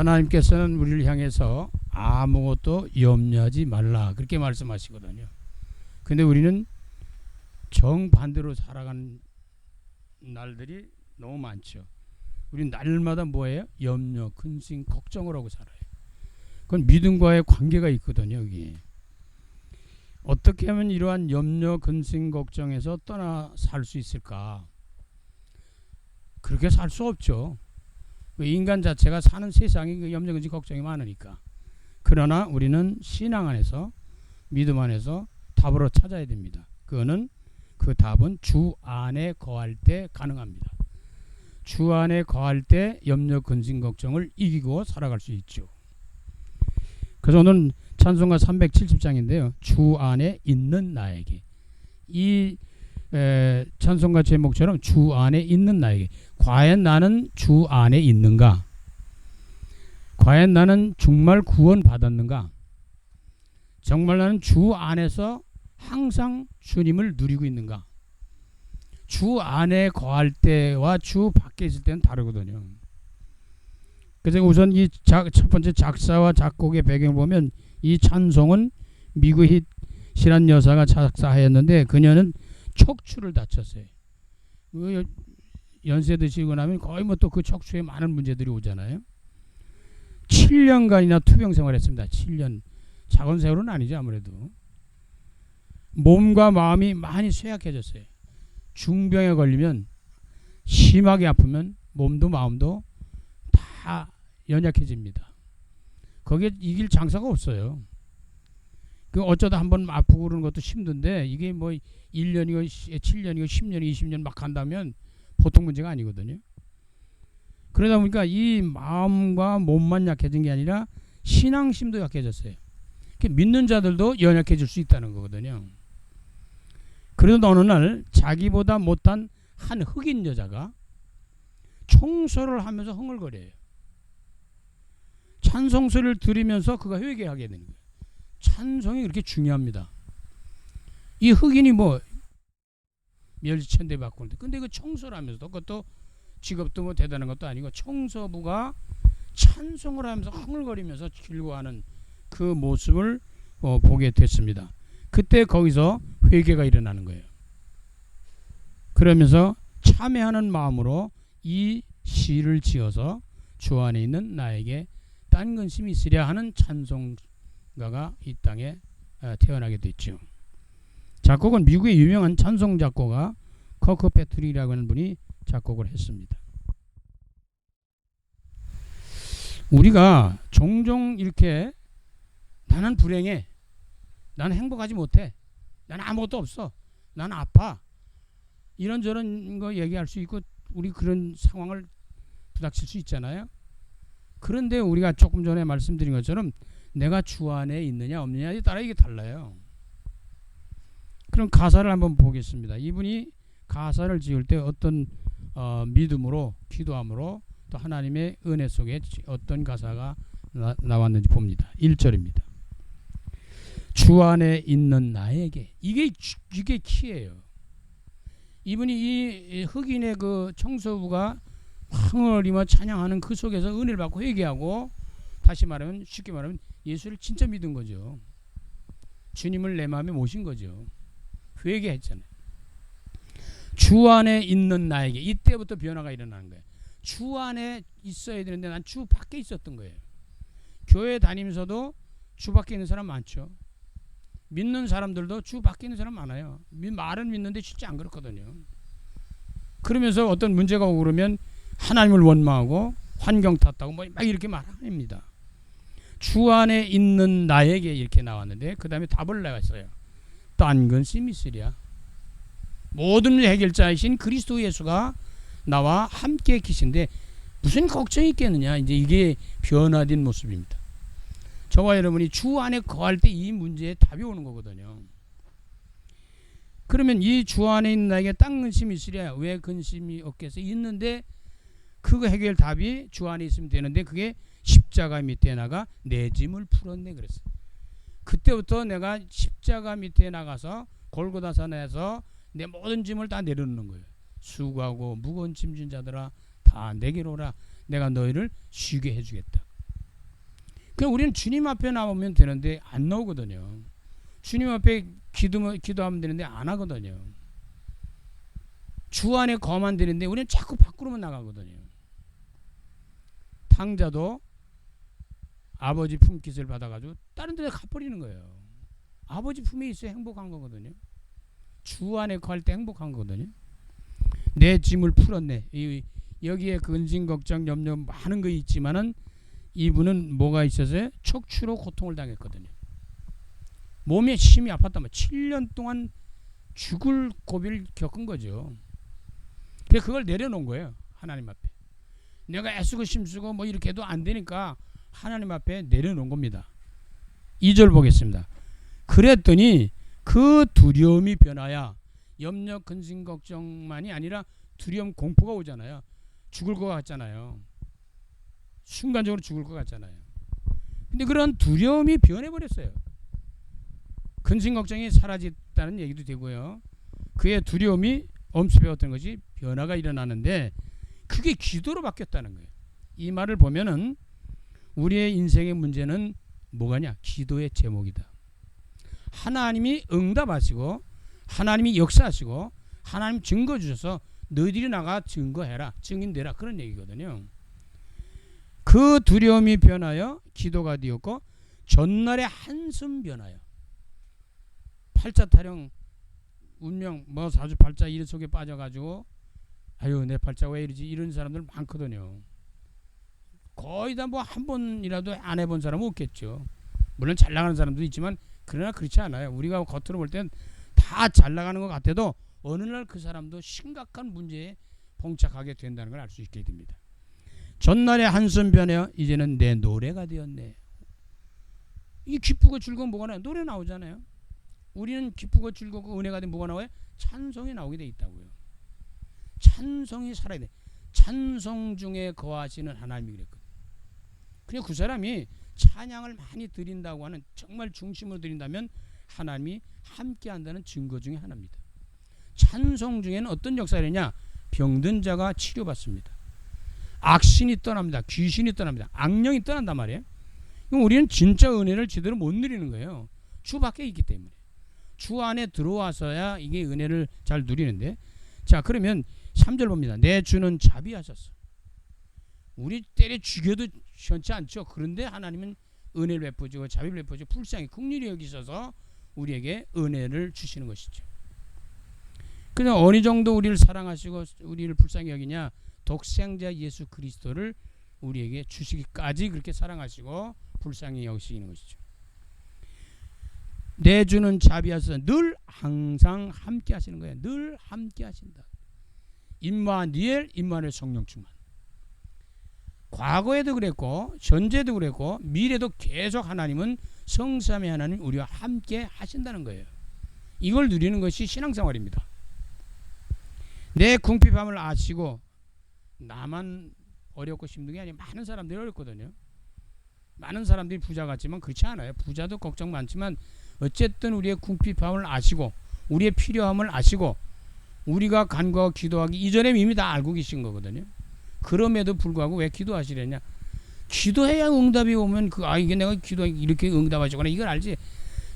하나님께서는 우리를 향해서 아무것도 염려하지 말라 그렇게 말씀하시거든요. 근데 우리는 정반대로 살아가는 날들이 너무 많죠. 우리는 날마다 뭐예요? 염려, 근심, 걱정을 하고 살아요. 그건 믿음과의 관계가 있거든요. 여기 어떻게 하면 이러한 염려, 근심, 걱정에서 떠나 살 수 있을까? 그렇게 살 수 없죠. 인간 자체가 사는 세상이 염려, 근심, 걱정이 많으니까. 그러나 우리는 신앙 안에서, 믿음 안에서 답으로 찾아야 됩니다. 그 답은 주 안에 거할 때 가능합니다. 주 안에 거할 때 염려, 근심, 걱정을 이기고 살아갈 수 있죠. 그래서 오늘 찬송가 370장인데요. 주 안에 있는 나에게. 이 찬송가 제목처럼 주 안에 있는 나에게. 과연 나는 주 안에 있는가? 과연 나는 정말 구원 받았는가? 정말 나는 주 안에서 항상 주님을 누리고 있는가? 주 안에 거할 때와 주 밖에 있을 때는 다르거든요. 그래서 우선 이 첫 번째 작사와 작곡의 배경을 보면 이 찬송은 미국의 실한 여사가 작사하였는데 그녀는 척추를 다쳤어요. 연세 드시고 나면 거의 뭐 또 그 척추에 많은 문제들이 오잖아요. 7년간이나 투병 생활했습니다. 7년. 작은 세월은 아니죠. 아무래도. 몸과 마음이 많이 쇠약해졌어요. 중병에 걸리면 심하게 아프면 몸도 마음도 다 연약해집니다. 거기에 이길 장사가 없어요. 그 어쩌다 한번 아프고 그러는 것도 힘든데 이게 뭐 1년이고 7년이고 10년이고 20년 막 간다면 보통 문제가 아니거든요. 그러다 보니까 이 마음과 몸만 약해진 게 아니라 신앙심도 약해졌어요. 믿는 자들도 연약해질 수 있다는 거거든요. 그래도 어느 날 자기보다 못한 한 흑인 여자가 청소를 하면서 흥얼거려요. 찬송소를 들으면서 그가 회개하게 되는 거예요. 찬송이 그렇게 중요합니다. 이 흑인이 뭐 멸치천대 받고 있는데 근데 그 청소를 하면서도 그것도 직업도 뭐 대단한 것도 아니고 청소부가 찬송을 하면서 흥얼거리면서 길고하는 그 모습을 보게 됐습니다. 그때 거기서 회개가 일어나는 거예요. 그러면서 참회하는 마음으로 이 시를 지어서 주 안에 있는 나에게 딴 근심이 있으랴 하는 찬송가가 이 땅에 태어나게 됐죠. 작곡은 미국의 유명한 찬송 작곡가 커크 패트릭이라고 하는 분이 작곡을 했습니다. 우리가 종종 이렇게 나는 불행해, 나는 행복하지 못해, 나는 아무것도 없어, 나는 아파, 이런저런 거 얘기할 수 있고 우리 그런 상황을 부닥칠 수 있잖아요. 그런데 우리가 조금 전에 말씀드린 것처럼 내가 주 안에 있느냐 없느냐에 따라 이게 달라요. 그럼 가사를 한번 보겠습니다. 이분이 가사를 지을 때 어떤 믿음으로 기도함으로 또 하나님의 은혜 속에 어떤 가사가 나왔는지 봅니다. 1절입니다. 주 안에 있는 나에게. 이게 키예요. 이분이 이 흑인의 그 청소부가 흥얼이며 찬양하는 그 속에서 은혜를 받고 회개하고 다시 말하면 쉽게 말하면 예수를 진짜 믿은 거죠. 주님을 내 마음에 모신 거죠. 회개했잖아요. 주 안에 있는 나에게. 이때부터 변화가 일어나는 거예요. 주 안에 있어야 되는데 난 주 밖에 있었던 거예요. 교회 다니면서도 주 밖에 있는 사람 많죠. 믿는 사람들도 주 밖에 있는 사람 많아요. 말은 믿는데 실제 안 그렇거든요. 그러면서 어떤 문제가 오고 그러면 하나님을 원망하고 환경 탓하고 뭐 막 이렇게 말합니다. 주 안에 있는 나에게 이렇게 나왔는데 그 다음에 답을 내왔어요. 딴 근심이 있으랴. 모든 해결자이신 그리스도 예수가 나와 함께 계신데 무슨 걱정이 있겠느냐. 이제 이게 변화된 모습입니다. 저와 여러분이 주 안에 거할 때 이 문제에 답이 오는 거거든요. 그러면 이 주 안에 있는 나에게 딴 근심이 있으랴. 왜 근심이 없겠어? 있는데 그거 해결 답이 주 안에 있으면 되는데 그게 십자가 밑에 나가 내 짐을 풀었네 그랬어요. 그때부터 내가 십자가 밑에 나가서 골고다산에서 내 모든 짐을 다 내려놓는 거예요. 수고하고 무거운 짐진 자들아 다 내게로 오라. 내가 너희를 쉬게 해주겠다. 그냥 우리는 주님 앞에 나오면 되는데 안 나오거든요. 주님 앞에 기도하면 되는데 안 하거든요. 주 안에 거만 되는데 우리는 자꾸 밖으로만 나가거든요. 탕자도 아버지 품깃을 받아가지고 다른 데 가버리는 거예요. 아버지 품에 있어야 행복한 거거든요. 주 안에 거할 때 행복한 거거든요. 내 짐을 풀었네. 여기에 근심 걱정 염려 많은 거 있지만은 이분은 뭐가 있어서 척추로 고통을 당했거든요. 몸에 심히 아팠단 말이에요. 7년 동안 죽을 고비를 겪은 거죠. 그래서 그걸 내려놓은 거예요. 하나님 앞에. 내가 애쓰고 힘쓰고 뭐 이렇게 해도 안 되니까 하나님 앞에 내려놓은 겁니다. 2절 보겠습니다. 그랬더니 그 두려움이 변하여 염려 근심 걱정만이 아니라 두려움 공포가 오잖아요. 죽을 것 같잖아요. 순간적으로 죽을 것 같잖아요. 근데 그런 두려움이 변해버렸어요. 근심 걱정이 사라졌다는 얘기도 되고요. 그의 두려움이 엄습해왔던 것이 변화가 일어나는데 그게 기도로 바뀌었다는 거예요. 이 말을 보면은 우리의 인생의 문제는 뭐가냐? 기도의 제목이다. 하나님이 응답하시고 하나님이 역사하시고 하나님 증거 주셔서 너희들이 나가 증거해라, 증인되라, 그런 얘기거든요. 그 두려움이 변하여 기도가 되었고 전날의 한숨 변하여 팔자 타령 운명 뭐 사주팔자 일 속에 빠져가지고 아유 내 팔자 왜 이러지 이런 사람들 많거든요. 거의 다 뭐 한 번이라도 안 해본 사람은 없겠죠. 물론 잘 나가는 사람도 있지만 그러나 그렇지 않아요. 우리가 겉으로 볼 땐 다 잘 나가는 것 같아도 어느 날 그 사람도 심각한 문제에 봉착하게 된다는 걸 알 수 있게 됩니다. 전날의 한숨 변해 이제는 내 노래가 되었네. 이 기쁘고 즐거운 뭐가 나요? 노래 나오잖아요. 우리는 기쁘고 즐겁고 은혜가 된 뭐가 나와요? 찬송이 나오게 돼 있다고요. 찬송이 살아야 돼. 찬송 중에 거하시는 하나님이 그랬거든요. 그냥 그 사람이 찬양을 많이 드린다고 하는 정말 중심으로 드린다면 하나님이 함께 한다는 증거 중에 하나입니다. 찬송 중에는 어떤 역사가 되냐? 병든 자가 치료받습니다. 악신이 떠납니다. 귀신이 떠납니다. 악령이 떠난단 말이에요. 그럼 우리는 진짜 은혜를 제대로 못 누리는 거예요. 주 밖에 있기 때문에. 주 안에 들어와서야 이게 은혜를 잘 누리는데, 자 그러면 3절 봅니다. 내 주는 자비하셨어. 우리 때려 죽여도 시원치 않죠. 그런데 하나님은 은혜를 베푸시고 자비를 베푸시고 불쌍히 긍휼히 여기셔서 우리에게 은혜를 주시는 것이죠. 그냥 어느 정도 우리를 사랑하시고 우리를 불쌍히 여기냐? 독생자 예수 그리스도를 우리에게 주시기까지 그렇게 사랑하시고 불쌍히 여기시는 것이죠. 내 주는 자비하셔서 늘 항상 함께 하시는 거예요. 늘 함께 하신다. 임마누엘, 임마누엘 성령 충만. 과거에도 그랬고 현재도 그랬고 미래도 계속 하나님은 성삼위 하나님 우리와 함께 하신다는 거예요. 이걸 누리는 것이 신앙생활입니다. 내 궁핍함을 아시고 나만 어렵고 힘든 게 아니라 많은 사람들이 어렵거든요. 많은 사람들이 부자 같지만 그렇지 않아요. 부자도 걱정 많지만 어쨌든 우리의 궁핍함을 아시고 우리의 필요함을 아시고 우리가 간구하고 기도하기 이전에 이미 다 알고 계신 거거든요. 그럼에도 불구하고 왜 기도하시려냐? 기도해야 응답이 오면 이게 내가 기도 이렇게 응답하시거나 이걸 알지.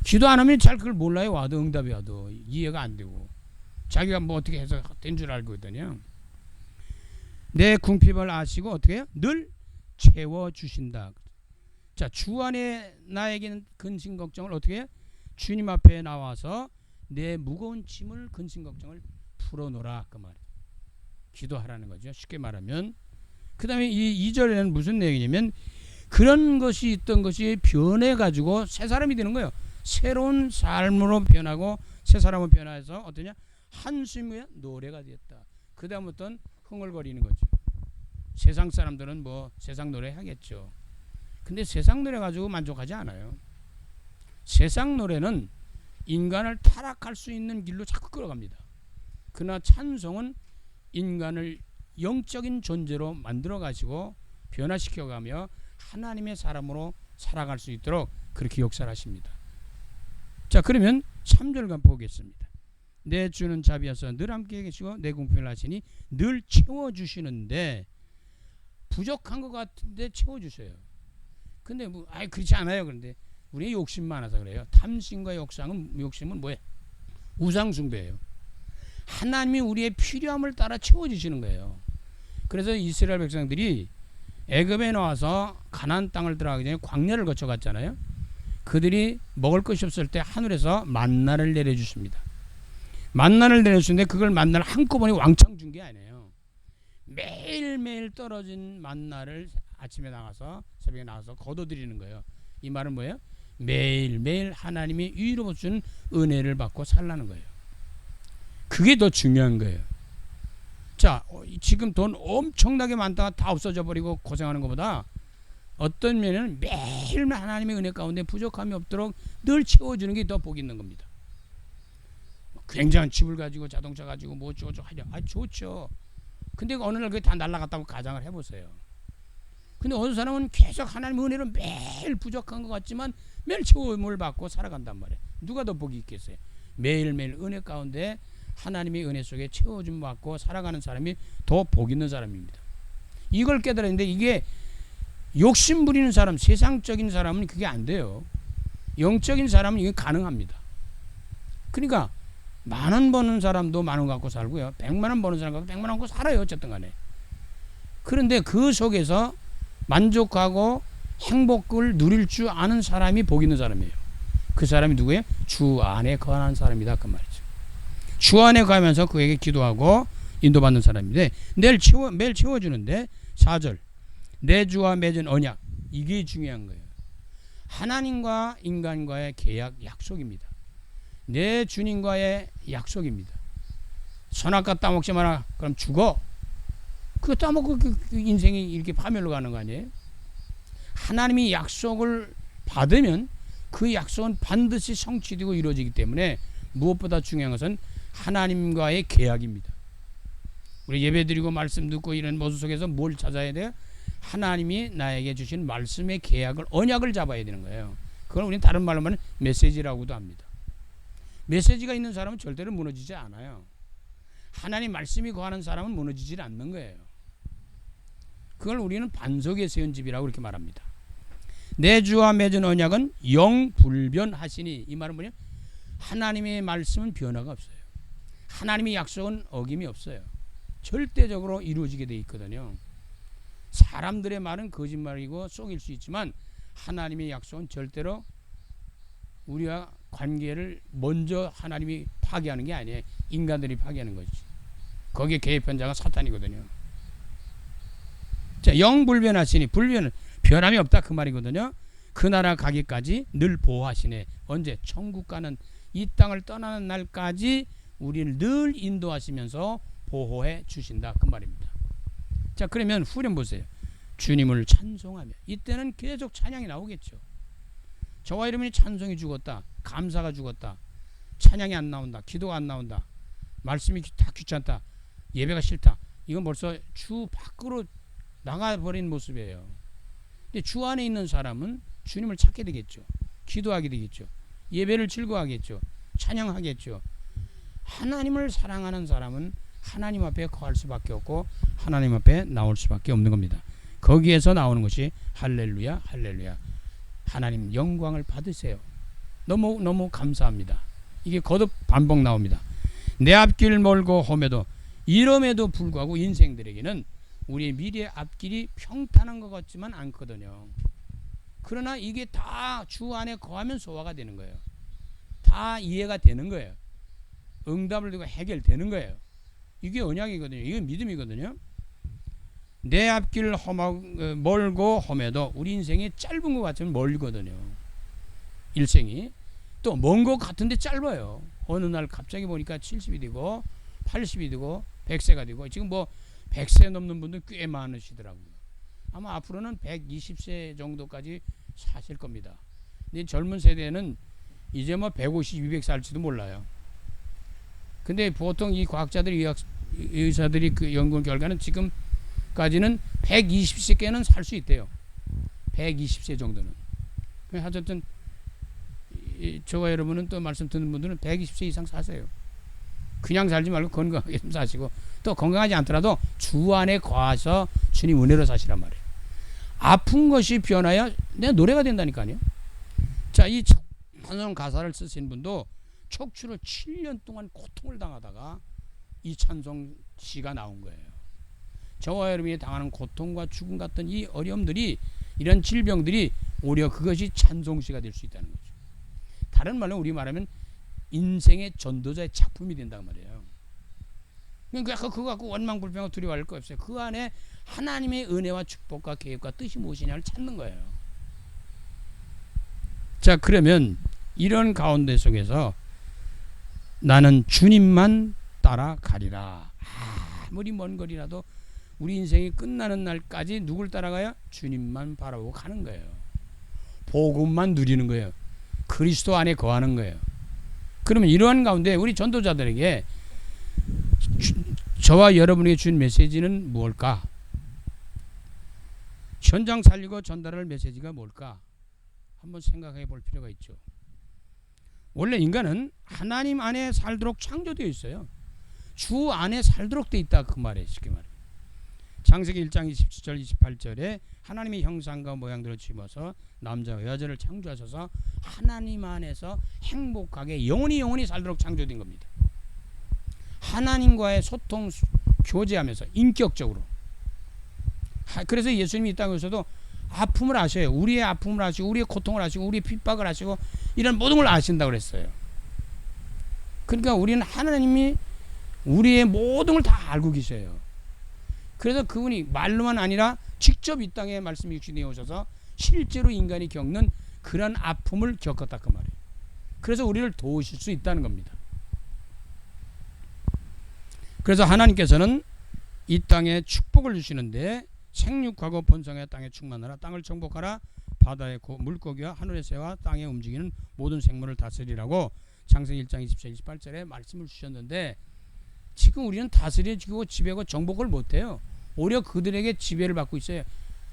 기도 안 하면 잘 그걸 몰라요. 와도 응답이 와도 이해가 안 되고 자기가 뭐 어떻게 해서 된 줄 알거든요. 내 궁핍을 아시고 어떻게 해요? 늘 채워주신다. 자, 주 안에 나에게는 근심 걱정을 어떻게 해요? 주님 앞에 나와서 내 무거운 짐을 근심 걱정을 풀어놓으라 그 말이에요. 기도하라는 거죠. 쉽게 말하면. 그 다음에 이 2절에는 무슨 내용이냐면 그런 것이 있던 것이 변해가지고 새 사람이 되는 거예요. 새로운 삶으로 변하고 새 사람으로 변해서 어떠냐? 한숨의 노래가 되었다. 그 다음부터는 흥얼거리는 거죠. 세상 사람들은 뭐 세상 노래 하겠죠. 근데 세상 노래 가지고 만족하지 않아요. 세상 노래는 인간을 타락할 수 있는 길로 자꾸 끌어갑니다. 그러나 찬송은 인간을 영적인 존재로 만들어 가시고 변화시켜 가며 하나님의 사람으로 살아갈 수 있도록 그렇게 역사를 하십니다. 자, 그러면 3절간 보겠습니다. 내 주는 자비하사 늘 함께 계시고 내 궁핍을 하시니 늘 채워주시는데 부족한 것 같은데 채워주셔요. 근데 뭐 그렇지 않아요. 그런데 우리의 욕심 많아서 그래요. 탐심과 욕심은 뭐예요? 우상 숭배예요. 하나님이 우리의 필요함을 따라 채워주시는 거예요. 그래서 이스라엘 백성들이 애굽에 나와서 가나안 땅을 들어가기 전에 광야를 거쳐갔잖아요. 그들이 먹을 것이 없을 때 하늘에서 만나를 내려주십니다. 만나를 내려주는데 그걸 만나를 한꺼번에 왕창 준 게 아니에요. 매일매일 떨어진 만나를 아침에 나가서 새벽에 나가서 거둬들이는 거예요. 이 말은 뭐예요? 매일매일 하나님이 위로 준 은혜를 받고 살라는 거예요. 그게 더 중요한 거예요. 자, 지금 돈 엄청나게 많다가 다 없어져 버리고 고생하는 것보다 어떤 면에는 매일 하나님의 은혜 가운데 부족함이 없도록 늘 채워주는 게 더 복 있는 겁니다. 굉장한 집을 가지고 자동차 가지고 뭐 어쩌고 하냐. 좋죠. 근데 어느 날 그게 다 날아갔다고 가정을 해보세요. 근데 어느 사람은 계속 하나님의 은혜로 매일 부족한 것 같지만 매일 채움을 받고 살아간단 말이에요. 누가 더 복이 있겠어요? 매일매일 은혜 가운데 하나님의 은혜 속에 채워줌 받고 살아가는 사람이 더 복 있는 사람입니다. 이걸 깨달았는데 이게 욕심 부리는 사람, 세상적인 사람은 그게 안 돼요. 영적인 사람은 이게 가능합니다. 그러니까 10,000원 버는 사람도 10,000원 갖고 살고요. 1,000,000원 버는 사람 갖고 1,000,000원 갖고 살아요. 어쨌든 간에. 그런데 그 속에서 만족하고 행복을 누릴 줄 아는 사람이 복 있는 사람이에요. 그 사람이 누구예요? 주 안에 거하는 사람이다. 그 말이죠. 주 안에 가면서 그에게 기도하고 인도받는 사람인데 매일 채워주는데 4절 내 주와 맺은 언약 이게 중요한 거예요. 하나님과 인간과의 계약 약속입니다. 내 주님과의 약속입니다. 선악과 따먹지 마라. 그럼 죽어. 그거 따먹고 그 인생이 이렇게 파멸로 가는 거 아니에요? 하나님이 약속을 받으면 그 약속은 반드시 성취되고 이루어지기 때문에 무엇보다 중요한 것은 하나님과의 계약입니다. 우리 예배드리고 말씀 듣고 이런 모습 속에서 뭘 찾아야 돼요? 하나님이 나에게 주신 말씀의 계약을 언약을 잡아야 되는 거예요. 그걸 우리는 다른 말로 하면 메시지라고도 합니다. 메시지가 있는 사람은 절대로 무너지지 않아요. 하나님 말씀이 거하는 사람은 무너지지 않는 거예요. 그걸 우리는 반석에 세운 집이라고 그렇게 말합니다. 내 주와 맺은 언약은 영불변하시니 이 말은 뭐냐? 하나님의 말씀은 변화가 없어요. 하나님의 약속은 어김이 없어요. 절대적으로 이루어지게 돼 있거든요. 사람들의 말은 거짓말이고 속일 수 있지만 하나님의 약속은 절대로 우리와 관계를 먼저 하나님이 파괴하는 게 아니에요. 인간들이 파괴하는 거지. 거기에 개입한 자가 사탄이거든요. 자, 영불변하시니 변함이 없다 그 말이거든요. 그 나라 가기까지 늘 보호하시네. 언제? 천국 가는 이 땅을 떠나는 날까지 우리를 늘 인도하시면서 보호해 주신다 그 말입니다. 자, 그러면 후렴 보세요. 주님을 찬송하며 이때는 계속 찬양이 나오겠죠. 저와 여러분이 찬송이 죽었다, 감사가 죽었다, 찬양이 안 나온다, 기도가 안 나온다, 말씀이 다 귀찮다, 예배가 싫다, 이건 벌써 주 밖으로 나가버린 모습이에요. 근데 주 안에 있는 사람은 주님을 찾게 되겠죠. 기도하게 되겠죠. 예배를 즐거워하겠죠. 찬양하겠죠. 하나님을 사랑하는 사람은 하나님 앞에 거할 수밖에 없고 하나님 앞에 나올 수밖에 없는 겁니다. 거기에서 나오는 것이 할렐루야 할렐루야, 하나님 영광을 받으세요. 너무 감사합니다. 이게 거듭 반복 나옵니다. 내 앞길 멀고 험해도 이름에도 불구하고 인생들에게는 우리의 미래 앞길이 평탄한 것 같지만 않거든요. 그러나 이게 다 주 안에 거하면 소화가 되는 거예요. 다 이해가 되는 거예요. 응답을 두고 해결되는 거예요. 이게 언약이거든요. 이게 믿음이거든요. 내 앞길 멀고 험해도 우리 인생이 짧은 것 같으면 멀거든요. 일생이 또 먼 것 같은데 짧아요. 어느 날 갑자기 보니까 70이 되고 80이 되고 100세가 되고 지금 뭐 100세 넘는 분들 꽤 많으시더라고요. 아마 앞으로는 120세 정도까지 사실 겁니다. 근데 젊은 세대는 이제 뭐 150, 200 살지도 몰라요. 근데 보통 이 과학자들이 의사들이 그 연구 결과는 지금까지는 120세께는 살 수 있대요. 120세 정도는. 하여튼 저와 여러분은 또 말씀 듣는 분들은 120세 이상 사세요. 그냥 살지 말고 건강하게 좀 사시고 또 건강하지 않더라도 주 안에 거하셔 주님 은혜로 사시란 말이에요. 아픈 것이 변화야 내 노래가 된다니까요. 자, 이 찬송 가사를 쓰신 분도 척추로 7년 동안 고통을 당하다가 이 찬송 시가 나온 거예요. 저와 여러분이 당하는 고통과 죽음 같은 이 어려움들이, 이런 질병들이 오히려 그것이 찬송시가 될 수 있다는 거죠. 다른 말로 우리 말하면 인생의 전도자의 작품이 된단 말이에요. 그러니까 그거 갖고 원망불평하고 두려워할 거 없어요. 그 안에 하나님의 은혜와 축복과 계획과 뜻이 무엇이냐를 찾는 거예요. 자, 그러면 이런 가운데 속에서 나는 주님만 따라가리라. 아무리 먼 거리라도 우리 인생이 끝나는 날까지 누굴 따라가요? 주님만 바라보고 가는 거예요. 복음만 누리는 거예요. 그리스도 안에 거하는 거예요. 그러면 이러한 가운데 우리 전도자들에게 저와 여러분에게 준 메시지는 무엇일까? 현장 살리고 전달할 메시지가 뭘까? 한번 생각해 볼 필요가 있죠. 원래 인간은 하나님 안에 살도록 창조되어 있어요. 주 안에 살도록 되어 있다, 그 말이에요. 쉽게 말해. 창세기 1장 27절 28절에 하나님의 형상과 모양대로 지어서 남자와 여자를 창조하셔서 하나님 안에서 행복하게 영원히 살도록 창조된 겁니다. 하나님과의 소통, 교제하면서 인격적으로. 그래서 예수님이 이 땅에 오셔도 아픔을 아셔요. 우리의 아픔을 아시고 우리의 고통을 아시고 우리의 핍박을 아시고 이런 모든 걸 아신다고 그랬어요. 그러니까 우리는 하나님이 우리의 모든 걸 다 알고 계셔요. 그래서 그분이 말로만 아니라 직접 이 땅에 말씀이 육신이 오셔서 실제로 인간이 겪는 그런 아픔을 겪었다, 그 말이에요. 그래서 우리를 도우실 수 있다는 겁니다. 그래서 하나님께서는 이 땅에 축복을 주시는데 생육하고 번성하여 땅에 충만하라, 땅을 정복하라, 바다의 물고기와 하늘의 새와 땅에 움직이는 모든 생물을 다스리라고 창세기 1장 27, 28절에 말씀을 주셨는데, 지금 우리는 다스려지고 지배하고 정복을 못해요. 오히려 그들에게 지배를 받고 있어요.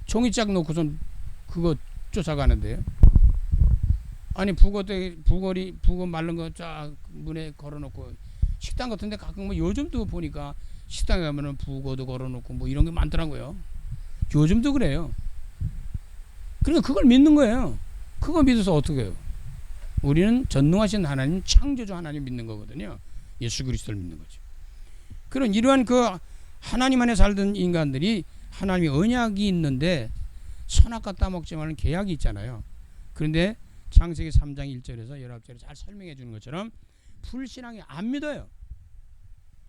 종이짝 놓고선 그거 쫓아가는데요. 아니 북어 말른 거 쫙 문에 걸어놓고, 식당 같은데 가끔 뭐 요즘도 보니까 식당에 가면은 북어도 걸어놓고 뭐 이런 게 많더라고요. 요즘도 그래요. 그러니까 그걸 믿는 거예요. 그거 믿어서 어떻게 해요? 우리는 전능하신 하나님, 창조주 하나님 믿는 거거든요. 예수 그리스도를 믿는 거죠. 그런 이러한 그 하나님 안에 살던 인간들이 하나님의 언약이 있는데 선악과 따먹지 말라는 계약이 있잖아요. 그런데 창세기 3장 1절에서 19절에 잘 설명해 주는 것처럼 불신앙이 안 믿어요.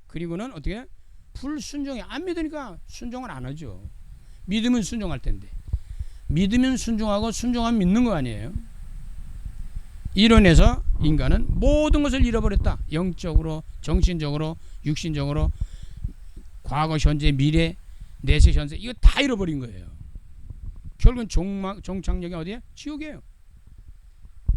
그리고는 어떻게? 불순종이 안 믿으니까 순종을 안 하죠. 믿으면 순종할 텐데. 믿으면 순종하고 순종하면 믿는 거 아니에요. 이로 인해서 인간은 모든 것을 잃어버렸다. 영적으로, 정신적으로, 육신적으로, 과거, 현재, 미래, 내세, 현세, 이거 다 잃어버린 거예요. 결국은 종착역이 어디에? 지옥이에요.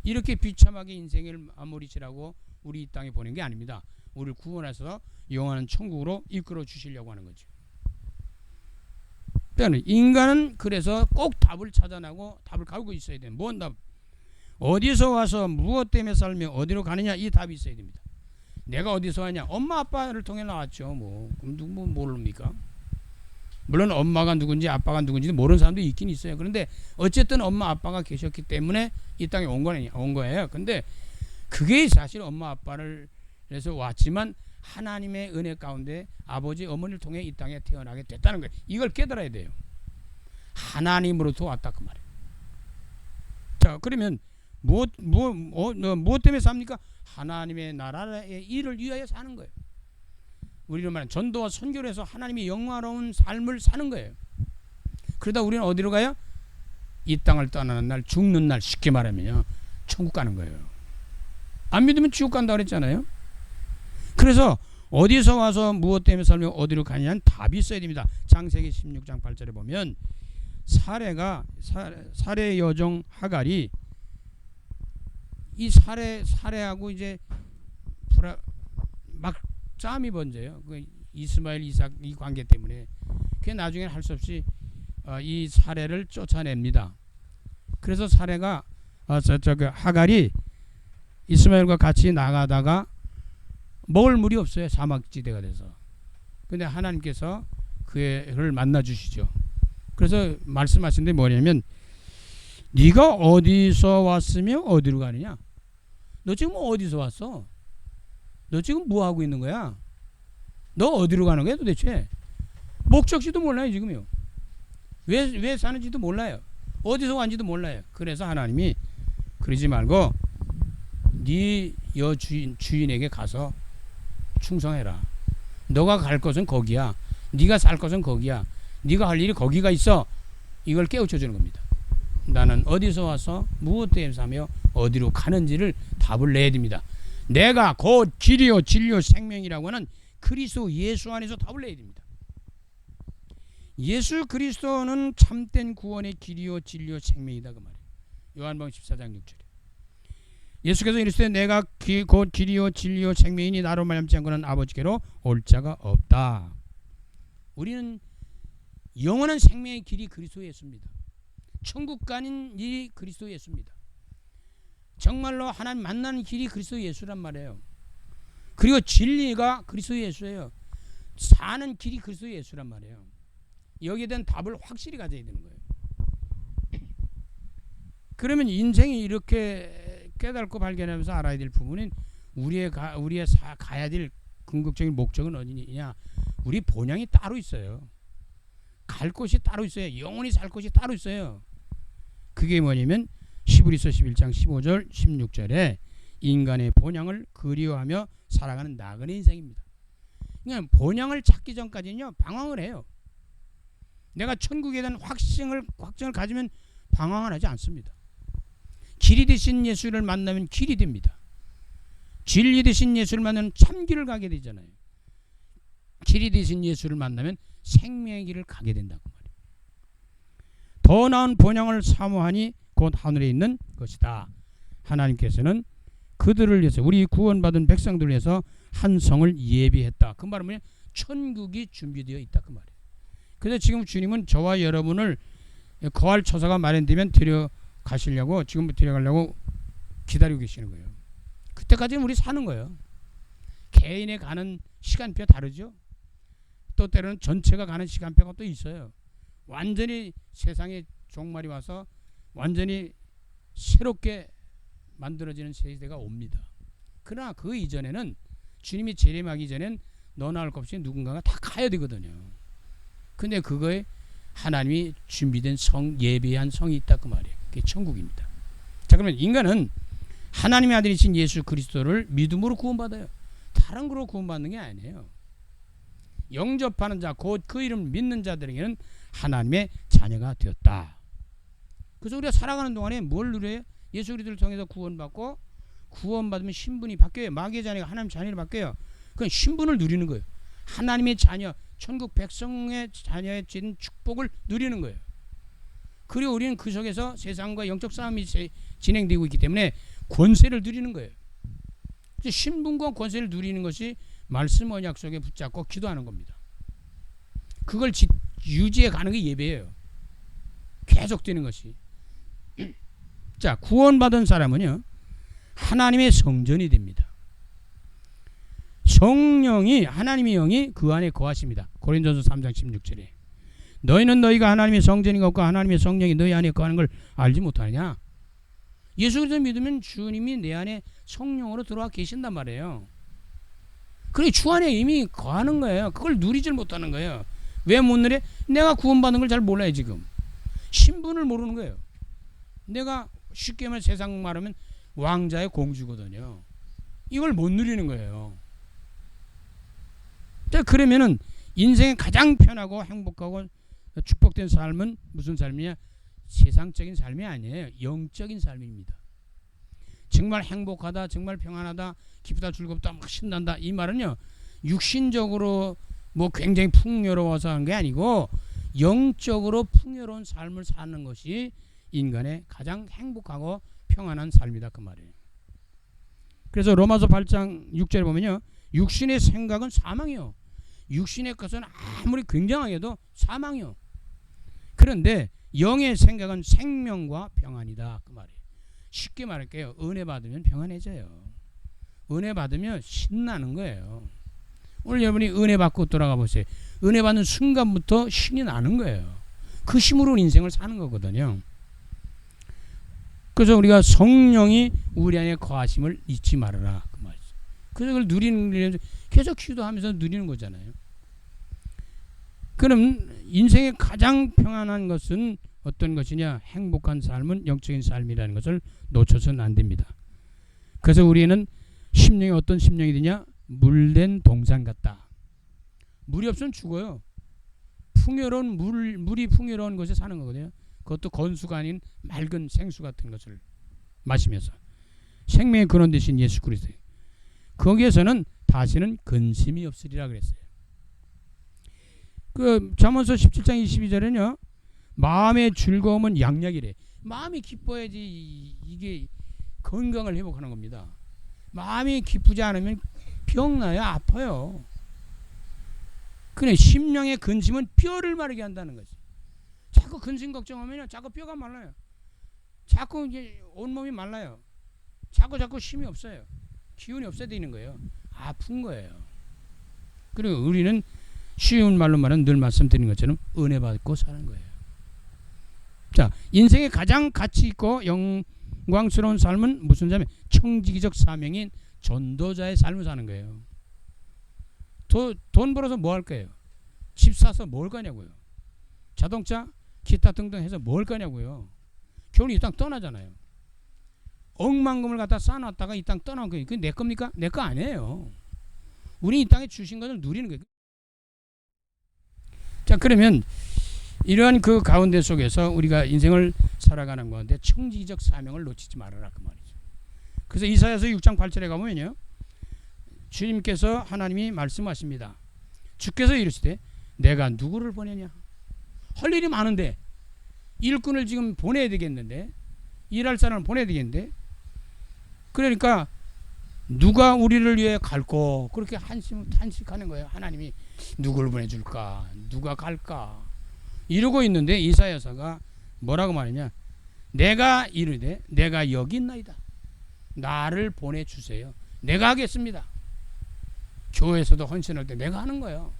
이렇게 비참하게 인생을 마무리치라고 우리 이 땅에 보낸 게 아닙니다. 우리를 구원해서 영원한 천국으로 이끌어 주시려고 하는 거죠. 인간은 그래서 꼭 답을 찾아내고 답을 가지고 있어야 돼요. 뭔 답? 어디서 와서 무엇 때문에 살며 어디로 가느냐, 이 답이 있어야 됩니다. 내가 어디서 왔냐? 엄마 아빠를 통해 나왔죠. 그럼 누구 모릅니까? 물론 엄마가 누군지 아빠가 누군지 모르는 사람도 있긴 있어요. 그런데 어쨌든 엄마 아빠가 계셨기 때문에 이 땅에 온 거예요. 근데 그게 사실 엄마 아빠를 해서 왔지만 하나님의 은혜 가운데 아버지 어머니를 통해 이 땅에 태어나게 됐다는 거예요. 이걸 깨달아야 돼요. 하나님으로부터 왔다, 그 말이에요. 자, 그러면 무엇 때문에 삽니까? 하나님의 나라의 일을 위하여 사는 거예요. 우리로 말하면 전도와 선교를 해서 하나님의 영화로운 삶을 사는 거예요. 그러다 우리는 어디로 가요? 이 땅을 떠나는 날, 죽는 날, 쉽게 말하면요, 천국 가는 거예요. 안 믿으면 지옥 간다 그랬잖아요. 그래서 어디서 와서 무엇 때문에 살며 어디로 가냐는 답이 있어야 됩니다. 창세기 16장 8절에 보면 사레 여종 하갈이 이 사레하고 이제 막 싸움이 번져요. 그 이스마엘, 이삭 이 관계 때문에. 그게 나중에 할 수 없이 이 사레를 쫓아냅니다. 그래서 사레가 하갈이 이스마엘과 같이 나가다가 먹을 물이 없어요. 사막지대가 돼서. 근데 하나님께서 그를 만나 주시죠. 그래서 말씀하신 데 뭐냐면 네가 어디서 왔으며 어디로 가느냐? 너 지금 어디서 왔어? 너 지금 뭐 하고 있는 거야? 너 어디로 가는 거야 도대체? 목적지도 몰라요 지금요. 왜 사는지도 몰라요. 어디서 왔는지도 몰라요. 그래서 하나님이 그러지 말고 네 주인에게 가서 충성해라. 너가 갈 곳은 거기야. 네가 살 곳은 거기야. 네가 할 일이 거기가 있어. 이걸 깨우쳐 주는 겁니다. 나는 어디서 와서 무엇 때문에 사며 어디로 가는지를 답을 내야 됩니다. 내가 곧 길이요 진리요 생명이라고 하는 그리스도 예수 안에서 답을 내야 됩니다. 예수 그리스도는 참된 구원의 길이요 진리요 생명이다 그 말이에요. 요한복음 14장 6절에 예수께서 이르시되 내가 곧 길이요 진리요 생명이니 나로 말미암지 않고는 아버지께로 올 자가 없다. 우리는 영원한 생명의 길이 그리스도 예수입니다. 천국 가는 일이 그리스도 예수입니다. 정말로 하나님 만나는 길이 그리스도 예수란 말이에요. 그리고 진리가 그리스도 예수예요. 사는 길이 그리스도 예수란 말이에요. 여기에 대한 답을 확실히 가져야 되는 거예요. 그러면 인생이 이렇게 깨닫고 발견하면서 알아야 될 부분은 우리의 가야 될 궁극적인 목적은 어디냐? 우리 본향이 따로 있어요. 갈 곳이 따로 있어요. 영원히 살 곳이 따로 있어요. 그게 뭐냐면 히브리서 11장 15절 16절에 인간의 본향을 그리워하며 살아가는 나그네 인생입니다. 그러니까 본향을 찾기 전까지는요 방황을 해요. 내가 천국에 대한 확정을 가지면 방황을 하지 않습니다. 길이 되신 예수를 만나면 길이 됩니다. 진리 되신 예수를 만나면 참길을 가게 되잖아요. 길이 되신 예수를 만나면 생명의 길을 가게 된다고 말이에요. 더 나은 본향을 사모하니 곧 하늘에 있는 것이다. 하나님께서는 그들을 위해서 우리 구원받은 백성들을 위해서 한 성을 예비했다. 그 말은 뭐냐? 천국이 준비되어 있다 그 말이에요. 그래서 지금 주님은 저와 여러분을 거할 처소가 마련되면 데려가시려고 지금부터 데려가려고 기다리고 계시는 거예요. 그때까지는 우리 사는 거예요. 개인의 가는 시간표 다르죠. 또 때로는 전체가 가는 시간표가 또 있어요. 완전히 세상의 종말이 와서 완전히 새롭게 만들어지는 세대가 옵니다. 그러나 그 이전에는 주님이 재림하기 전엔 너나 할 것 없이 누군가가 다 가야 되거든요. 근데 그거에 하나님이 준비된 성, 예비한 성이 있다 그 말이에요. 그게 천국입니다. 자, 그러면 인간은 하나님의 아들이신 예수 그리스도를 믿음으로 구원받아요. 다른 거로 구원받는 게 아니에요. 영접하는 자, 곧 그 이름을 믿는 자들에게는 하나님의 자녀가 되었다. 그래서 우리가 살아가는 동안에 뭘 누려요? 예수 그리스도를 통해서 구원받고 구원받으면 신분이 바뀌어요. 마귀의 자녀가 하나님 자녀로 바뀌어요. 그건 신분을 누리는 거예요. 하나님의 자녀, 천국 백성의 자녀의 축복을 누리는 거예요. 그리고 우리는 그 속에서 세상과 영적 싸움이 진행되고 있기 때문에 권세를 누리는 거예요. 신분과 권세를 누리는 것이 말씀 언약 속에 붙잡고 기도하는 겁니다. 그걸 유지해 가는 게 예배예요. 계속되는 것이. 자, 구원받은 사람은요 하나님의 성전이 됩니다. 성령이 하나님의 영이 그 안에 거하십니다. 고린도서 3장 16절에 너희는 너희가 하나님의 성전인 것과 하나님의 성령이 너희 안에 거하는 걸 알지 못하느냐. 예수 그리스도 믿으면 주님이 내 안에 성령으로 들어와 계신단 말이에요. 그래 주 안에 이미 거하는 거예요. 그걸 누리질 못하는 거예요. 왜 못 누려? 내가 구원받는 걸 잘 몰라요. 지금 신분을 모르는 거예요. 내가 쉽게 말해 세상 말하면 왕자의 공주거든요. 이걸 못 누리는 거예요. 자, 그러면은 인생의 가장 편하고 행복하고 축복된 삶은 무슨 삶이냐? 세상적인 삶이 아니에요. 영적인 삶입니다. 정말 행복하다, 정말 평안하다, 기쁘다, 즐겁다, 막 신난다 이 말은요 육신적으로 뭐 굉장히 풍요로워서 한 게 아니고 영적으로 풍요로운 삶을 사는 것이 인간의 가장 행복하고 평안한 삶이다 그 말이에요. 그래서 로마서 8장 6절에 보면요 육신의 생각은 사망이요, 육신의 것은 아무리 굉장하게도 사망이요. 그런데 영의 생각은 생명과 평안이다 그 말이에요. 쉽게 말할게요. 은혜 받으면 평안해져요. 은혜 받으면 신나는 거예요. 오늘 여러분이 은혜 받고 돌아가 보세요. 은혜 받는 순간부터 신이 나는 거예요. 그 힘으로 인생을 사는 거거든요. 그래서 우리가 성령이 우리 안에 거하심을 잊지 말아라 그 말이죠. 그래서 그걸 누리는 계속 기도하면서 누리는 거잖아요. 그럼 인생의 가장 평안한 것은 어떤 것이냐? 행복한 삶은 영적인 삶이라는 것을 놓쳐서는 안 됩니다. 그래서 우리는 심령이 어떤 심령이 되냐? 물된 동산 같다. 물이 없으면 죽어요. 풍요로운 물이 풍요로운 곳에 사는 거거든요. 그것도 건수가 아닌 맑은 생수 같은 것을 마시면서 생명의 근원 되신 예수 그리스도, 거기에서는 다시는 근심이 없으리라 그랬어요. 그 잠언서 17장 22절에는요. 마음의 즐거움은 양약이래. 마음이 기뻐야지 이게 건강을 회복하는 겁니다. 마음이 기쁘지 않으면 병나요, 아파요. 그래, 심령의 근심은 뼈를 마르게 한다는 거지. 자꾸 근심 걱정하면 자꾸 뼈가 말라요. 자꾸 이제 온몸이 말라요. 자꾸 힘이 없어요. 기운이 없어지는 거예요. 아픈 거예요. 그리고 우리는 쉬운 말로 말하면 늘 말씀드린 것처럼 은혜 받고 사는 거예요. 자, 인생의 가장 가치 있고 영광스러운 삶은 무슨 삶이에요? 청지기적 사명인 전도자의 삶을 사는 거예요. 돈 벌어서 뭐 할 거예요? 집 사서 뭘 거냐고요? 자동차, 기타 등등 해서 뭘 거냐고요? 결국 이 땅 떠나잖아요. 억만금을 갖다 쌓아놨다가 이 땅 떠난 거예요. 그게 내 겁니까? 내 거 아니에요. 우리 이 땅에 주신 것을 누리는 거예요. 자, 그러면 이러한 그 가운데 속에서 우리가 인생을 살아가는 가운데 청지기적 사명을 놓치지 말아라 그 말이죠. 그래서 이사야서 6장 8절에 가보면요, 주님께서 하나님이 말씀하십니다. 주께서 이르시되 내가 누구를 보내냐? 할 일이 많은데 일꾼을 지금 보내야 되겠는데, 일할 사람을 보내야 되겠는데, 그러니까 누가 우리를 위해 갈고 그렇게 탄식하는 거예요. 하나님이 누구를 보내줄까? 누가 갈까? 이러고 있는데 이사야서가 뭐라고 말하냐? 내가 이르되 내가 여기 있나이다. 나를 보내주세요. 내가 하겠습니다. 교회에서도 헌신할 때 내가 하는 거예요.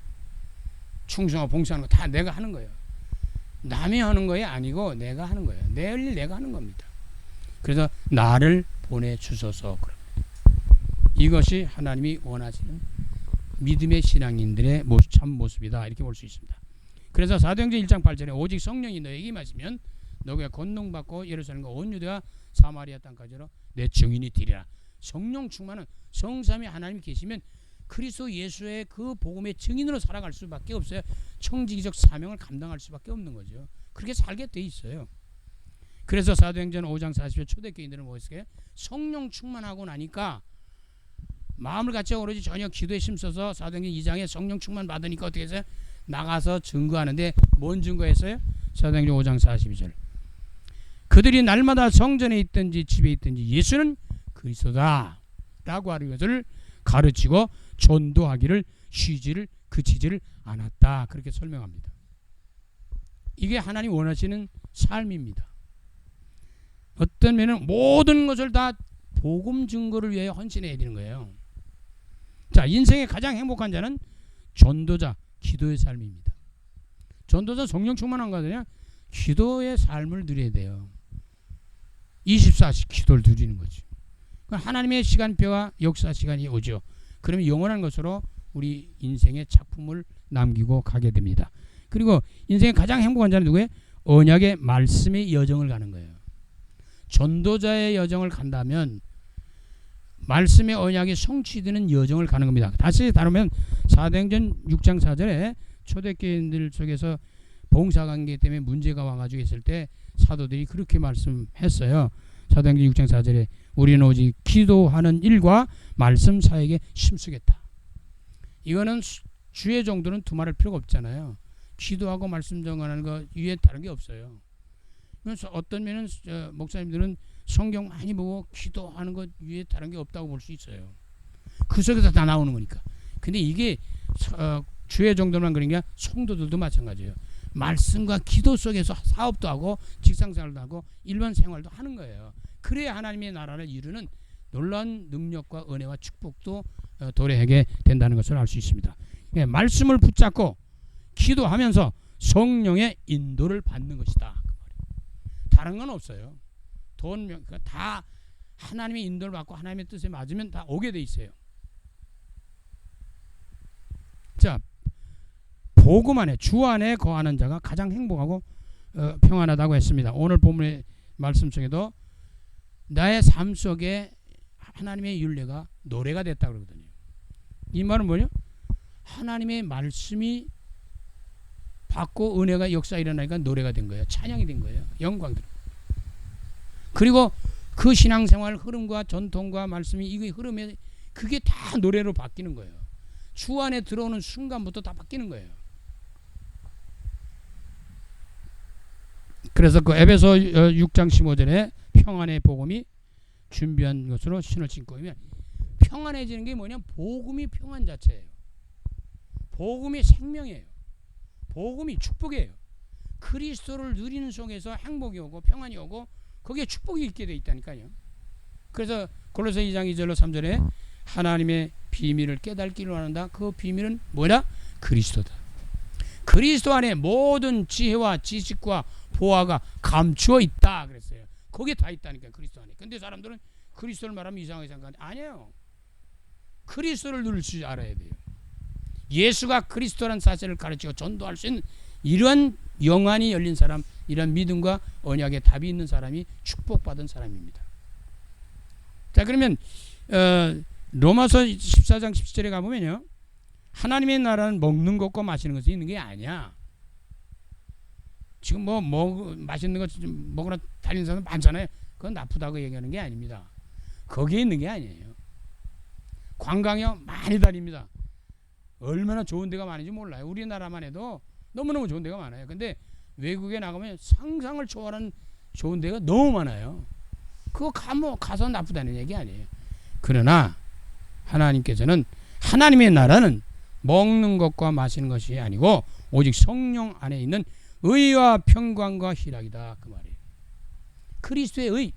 충성하고 봉사하는 거 다 내가 하는 거예요. 남이 하는 거에 아니고 내가 하는 거예요. 내 일 내가 하는 겁니다. 그래서 나를 보내주소서. 이것이 하나님이 원하시는 믿음의 신앙인들의 참 모습이다, 이렇게 볼 수 있습니다. 그래서 사도행전 1장 8절에 오직 성령이 너에게 임하시면 너가 권능받고 예루살렘과 온 유대와 사마리아 땅까지로 내 증인이 되리라. 성령 충만은 성삼위 하나님이 계시면 그리스도 예수의 그 복음의 증인으로 살아갈 수밖에 없어요. 청지기적 사명을 감당할 수밖에 없는 거죠. 그렇게 살게 돼 있어요. 그래서 사도행전 5장 40절 초대교인들은 뭐였어요? 성령 충만하고 나니까 마음을 갖지 오로지 전혀 기도에 힘써서 사도행전 2장에 성령 충만 받으니까 어떻게 했어요? 나가서 증거하는데 뭔 증거했어요? 사도행전 5장 42절 그들이 날마다 성전에 있든지 집에 있든지 예수는 그리스도다 라고 하는 것을 가르치고 전도하기를 쉬지를 그치지를 않았다, 그렇게 설명합니다. 이게 하나님 원하시는 삶입니다. 어떤 면은 모든 것을 다 복음 증거를 위해 헌신해야 되는 거예요. 자, 인생의 가장 행복한 자는 전도자, 기도의 삶입니다. 전도자 성령 충만한 거거든요. 기도의 삶을 누려야 돼요. 24시 기도를 누리는 거죠. 하나님의 시간표와 역사 시간이 오죠. 그러면 영원한 것으로 우리 인생의 작품을 남기고 가게 됩니다. 그리고 인생의 가장 행복한 자는 누구예요? 언약의 말씀의 여정을 가는 거예요. 전도자의 여정을 간다면 말씀의 언약이 성취되는 여정을 가는 겁니다. 다시 다루면 사도행전 6장 4절에 초대교인들 속에서 봉사관계 때문에 문제가 와가지고 있을 때 사도들이 그렇게 말씀했어요. 사도행전 6장 4절에 우리는 오직 기도하는 일과 말씀 사역에 힘쓰겠다. 이거는 주의 정도는 두말할 필요가 없잖아요. 기도하고 말씀 전하는 거 위에 다른 게 없어요. 그래서 어떤 면은 목사님들은 성경 많이 보고 기도하는 것 위에 다른 게 없다고 볼 수 있어요. 그 속에서 다 나오는 거니까. 근데 이게 주의 정도만 그런 게 성도들도 마찬가지예요. 말씀과 기도 속에서 사업도 하고 직장생활도 하고 일반 생활도 하는 거예요. 그래야 하나님의 나라를 이루는 놀라운 능력과 은혜와 축복도 도래하게 된다는 것을 알 수 있습니다. 예, 말씀을 붙잡고 기도하면서 성령의 인도를 받는 것이다. 다른 건 없어요. 다 하나님의 인도를 받고 하나님의 뜻에 맞으면 다 오게 돼 있어요. 자, 복음 안에 주 안에 거하는 자가 가장 행복하고 평안하다고 했습니다. 오늘 본문의 말씀 속에도 나의 삶 속에 하나님의 율례가 노래가 됐다 그러거든요. 이 말은 뭐냐? 하나님의 말씀이 받고 은혜가 역사 일어나니까 노래가 된 거예요. 찬양이 된 거예요. 영광 들어. 그리고 그 신앙생활 흐름과 전통과 말씀이 이게 흐름에 그게 다 노래로 바뀌는 거예요. 주 안에 들어오는 순간부터 다 바뀌는 거예요. 그래서 그 에베소 6장 15절에 평안의 복음이 준비한 것으로 신을 신고 이면 평안해지는 게 뭐냐? 복음이 평안 자체예요. 복음이 생명이에요. 복음이 축복이에요. 그리스도를 누리는 속에서 행복이 오고 평안이 오고 거기에 축복이 있게 돼 있다니까요. 그래서 골로새 2장 2절로 3절에 하나님의 비밀을 깨닫기를 원한다. 그 비밀은 뭐냐? 그리스도다. 그리스도 안에 모든 지혜와 지식과 보화가 감추어 있다 그랬어요. 거기에 다 있다니까 그리스도 안에. 근데 사람들은 그리스도를 말하면 이상하게 생각하는데 아니에요. 그리스도를 누릴 줄 알아야 돼요. 예수가 그리스도란 사실을 가르치고 전도할 수 있는 이런 영안이 열린 사람, 이런 믿음과 언약의 답이 있는 사람이 축복받은 사람입니다. 자, 그러면 로마서 14장 17절에 가보면요, 하나님의 나라는 먹는 것과 마시는 것이 있는 게 아니야. 지금 뭐 맛있는 거 먹으러 다니는 사람 많잖아요. 그건 나쁘다고 얘기하는 게 아닙니다. 거기에 있는 게 아니에요. 관광이요 많이 다닙니다. 얼마나 좋은 데가 많은지 몰라요. 우리나라만 해도 너무너무 좋은 데가 많아요. 근데 외국에 나가면 상상을 초월한 좋은 데가 너무 많아요. 그거 가서 나쁘다는 얘기 아니에요. 그러나 하나님께서는 하나님의 나라는 먹는 것과 마시는 것이 아니고 오직 성령 안에 있는 의와 평강과 희락이다 그 말이에요. 그리스도의 의,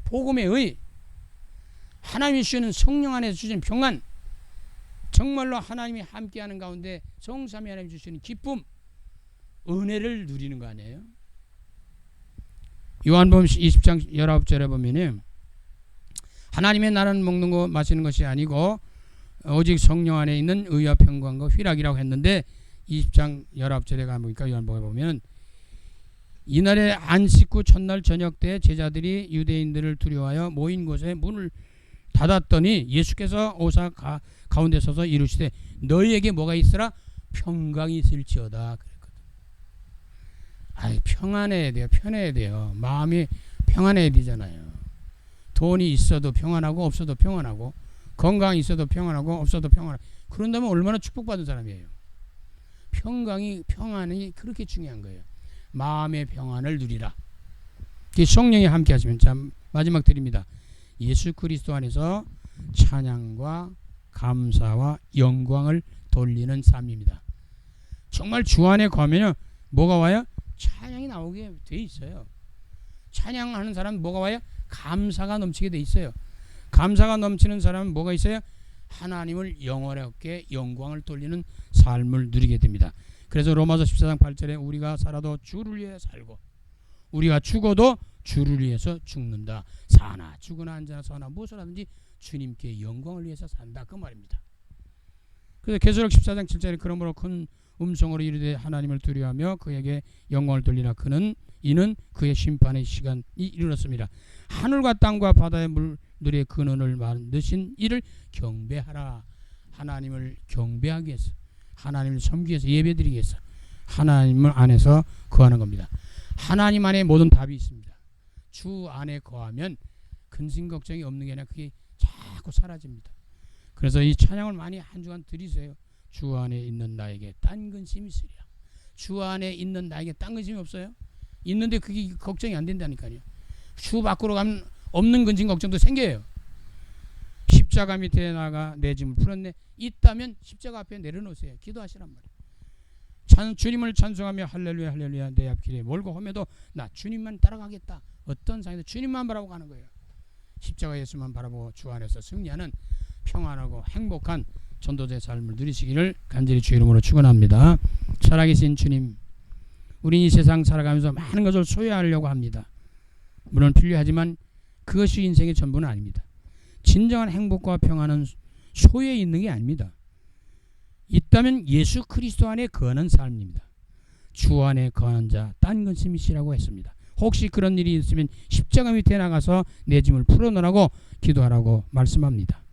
복음의 의, 하나님이 주시는 성령 안에서 주시는 평안, 정말로 하나님이 함께하는 가운데 성삼위 하나님 주시는 기쁨, 은혜를 누리는 거 아니에요? 요한복음 20장 19절에 보면은 하나님의 나라는 먹는 것 마시는 것이 아니고 오직 성령 안에 있는 의와 평강과 희락이라고 했는데 20장 19절에 가보니까 요한복음에 보면 이날의 안식 후 첫날 저녁 때 제자들이 유대인들을 두려워하여 모인 곳에 문을 닫았더니 예수께서 오사 가운데 서서 이르시되 너희에게 뭐가 있으라? 평강이 있을지어다 그랬거든. 아이, 평안해야 돼요. 편해야 돼요. 마음이 평안해야 되잖아요. 돈이 있어도 평안하고 없어도 평안하고 건강이 있어도 평안하고 없어도 평안하고 그런다면 얼마나 축복받은 사람이에요. 평안이 그렇게 중요한 거예요. 마음의 평안을 누리라. 성령이 함께 하시면 참 마지막 드립니다. 예수 그리스도 안에서 찬양과 감사와 영광을 돌리는 삶입니다. 정말 주 안에 가면요 뭐가 와요? 찬양이 나오게 돼 있어요. 찬양하는 사람은 뭐가 와요? 감사가 넘치게 돼 있어요. 감사가 넘치는 사람은 뭐가 있어요? 하나님을 영원하게 영광을 돌리는 삶을 누리게 됩니다. 그래서 로마서 14장 8절에 우리가 살아도 주를 위해 살고 우리가 죽어도 주를 위해서 죽는다. 사나 죽으나 앉으나 서나 무엇을 하든지 주님께 영광을 위해서 산다 그 말입니다. 그래서 계시록 14장 7절에 그러므로 큰 음성으로 이르되 하나님을 두려워하며 그에게 영광을 돌리라. 이는 그의 심판의 시간이 이르렀습니다. 하늘과 땅과 바다의 물들의 근원을 만드신 이를 경배하라. 하나님을 경배하기 위해서, 하나님을 섬기기 위해서, 예배드리기 위해서 하나님을 안에서 거하는 겁니다. 하나님 안에 모든 답이 있습니다. 주 안에 거하면 근심 걱정이 없는 게 아니라 그게 자꾸 사라집니다. 그래서 이 찬양을 많이 한 주간 드리세요. 주 안에 있는 나에게 딴 근심이 있으리라. 주 안에 있는 나에게 딴 근심이 없어요? 있는데 그게 걱정이 안 된다니까요. 주 밖으로 가면 없는 근심 걱정도 생겨요. 십자가 밑에 나가 내 짐을 풀었네. 있다면 십자가 앞에 내려놓으세요. 기도하시란 말이에요. 주님을 찬송하며 할렐루야 할렐루야 내 앞길에 멀고 험해도 나 주님만 따라가겠다. 어떤 상황에서 주님만 바라보고 가는 거예요. 십자가 예수만 바라보고 주 안에서 승리하는 평안하고 행복한 전도자의 삶을 누리시기를 간절히 주의 이름으로 축원합니다. 살아계신 주님, 우린 이 세상 살아가면서 많은 것을 소유하려고 합니다. 물론 필요하지만 그것이 인생의 전부는 아닙니다. 진정한 행복과 평안은 소유에 있는 게 아닙니다. 있다면 예수 그리스도 안에 거하는 삶입니다. 주 안에 거하는 자 딴 것임이시라고 했습니다. 혹시 그런 일이 있으면 십자가 밑에 나가서 내 짐을 풀어놓으라고 기도하라고 말씀합니다.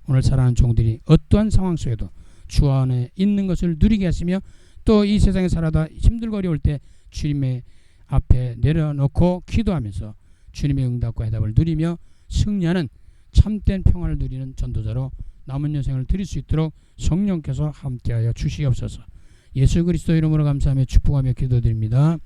오늘 사랑하는 종들이 어떠한 상황 속에도 주 안에 있는 것을 누리게 하시며 또 이 세상에 살아다 힘들고 어려울 때 주님의 앞에 내려놓고 기도하면서 주님의 응답과 해답을 누리며 승리하는 참된 평안을 누리는 전도자로 남은 여생을 드릴 수 있도록 성령께서 함께하여 주시옵소서. 예수 그리스도 이름으로 감사하며 축복하며 기도드립니다.